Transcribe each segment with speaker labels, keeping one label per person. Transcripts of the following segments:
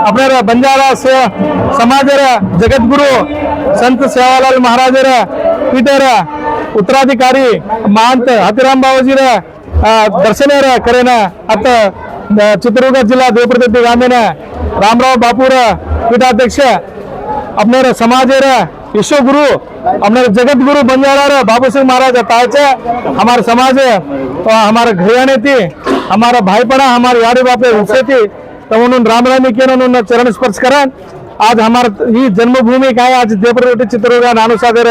Speaker 1: अपना बंजारा समाज जगद्गुरु संत सेवालाल महाराज पीठर उत्तराधिकारी महंत हाथीराम बाबाजी दर्शन करेन अत चित्रदुर्ग जिला देवप्रतिनिधि गांधीन रामराव बापूर पीठाध्यक्ष अपने समाज विश्वगुरु अपने जगतगुरु बंजारा बाबू सिंह महाराज ताचे हमारे समाज हमारे घरियाने थी हमारा भाईपड़ा हमारे यारी बापे हिस्से थी तो उन्होंने रामरामी के चरण स्पर्श करा आज हमारे ही जन्मभूमि काय आज देवप्रतिनिधि चित्रदुर्ग नानुसागर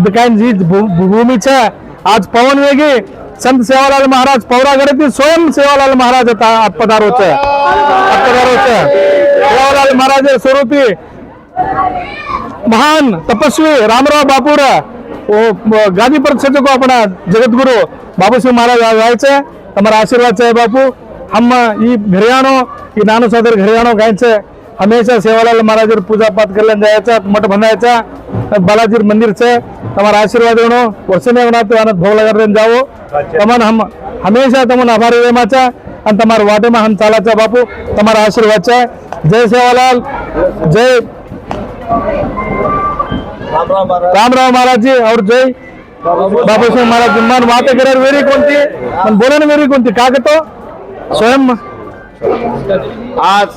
Speaker 1: काय जी भूमि है आज पवन वेगी संत सेवालाल महाराज पौरागढ़ स्वयं सेवालाल महाराज पधारो सेवालाल महाराज स्वरूपी महान तपस्वी रामराव बापूर गादी पर को अपना जगतगुरु बाबू सिंह महाराज गायचे हमारा आशीर्वाद है बापू हम ये घरियाणो ये नानुसागर घरियाणो गायचे हमेशा सेवालाल महाराज पूजा पाठ करने जायचा मठ बनायचा बालाजी मंदिर से हमारा आशीर्वाद होनो वर्षने होना तो आनंद भोग लगा जाओ तमन हम हमेशा तमन आभारी रेमाचा आणि तमार वाटे में हम चालाचा बापू तमारा आशीर्वाद है जय सेवालाल जय रामराव महाराज जी और जय बाबू सिंह महाराज जी मन बातें कर वेरी कोणती मन बोले वेरी कोणती का तो स्वयं
Speaker 2: आज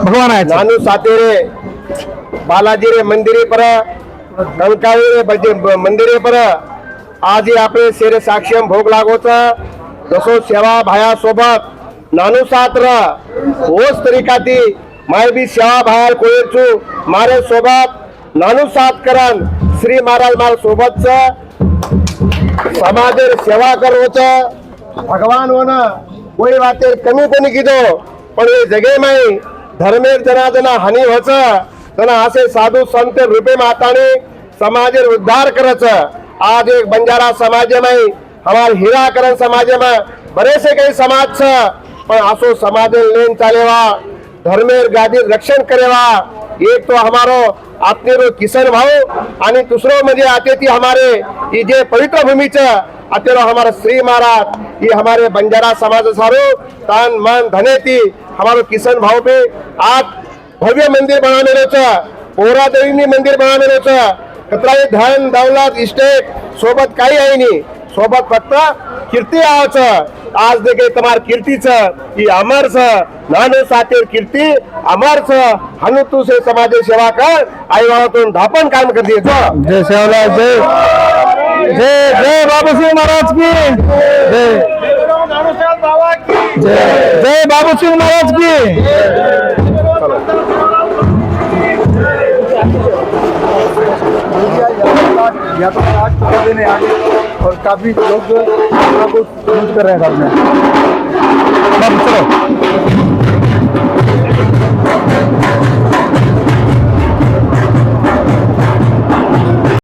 Speaker 1: भगवान आहे
Speaker 2: नानू सातेरे बालाजी रे मंदिरे पर कंकाळी रे मंदिरे पर आज ही आपले शेरे साक्षीम भोग लागोचा जसो सेवा भाया सोबत नानू सातर होस तरीका ती माय बी सेवा भाया कोयरचू मारे सोबत नानू सात करन श्री महाराज मार सोबत समाज सेवा करोच भगवान होना कोई बातें कमी कोणी कीधो पण ये जगे में धर्मेर जनाजना हानी होच तना असे साधु संत रूपे माताने समाज उद्धार करच आज एक बंजारा समाज में हमारे हीराकरण समाज में बड़े से कई समाज छ पण आसो समाज लेन चालेवा धर्मेर गादी रक्षण करेवा एक तो हमारो आपने किसन भाऊ आणि दुसरो म्हणजे आते ती हमारे ये जे पवित्र भूमि छ अतेरो हमारा श्री महाराज ये हमारे बंजारा समाज सारो तान मन धने थी हमारो किसन भाव पे आज भव्य मंदिर बनाने रो पोरा देवी मंदिर बनाने रो कतराई धन दौलत इस्टेट सोबत काही आहे नी सोबत फक्त कीर्ती आवच आज देखे तुम्हार कीर्ती छ ये अमर छ नानो सातेर कीर्ती अमर छ हनु तू से समाज सेवा कर आई वाळतून धापण काम कर दिए
Speaker 1: जय सेवालाल जय जय जय बाबू सिंह महाराज की जय जय जय बाबू सिंह महाराज की या तो आज तो देने आगे और काफी लोग जो है को यूज कर रहे हैं साथ में चलो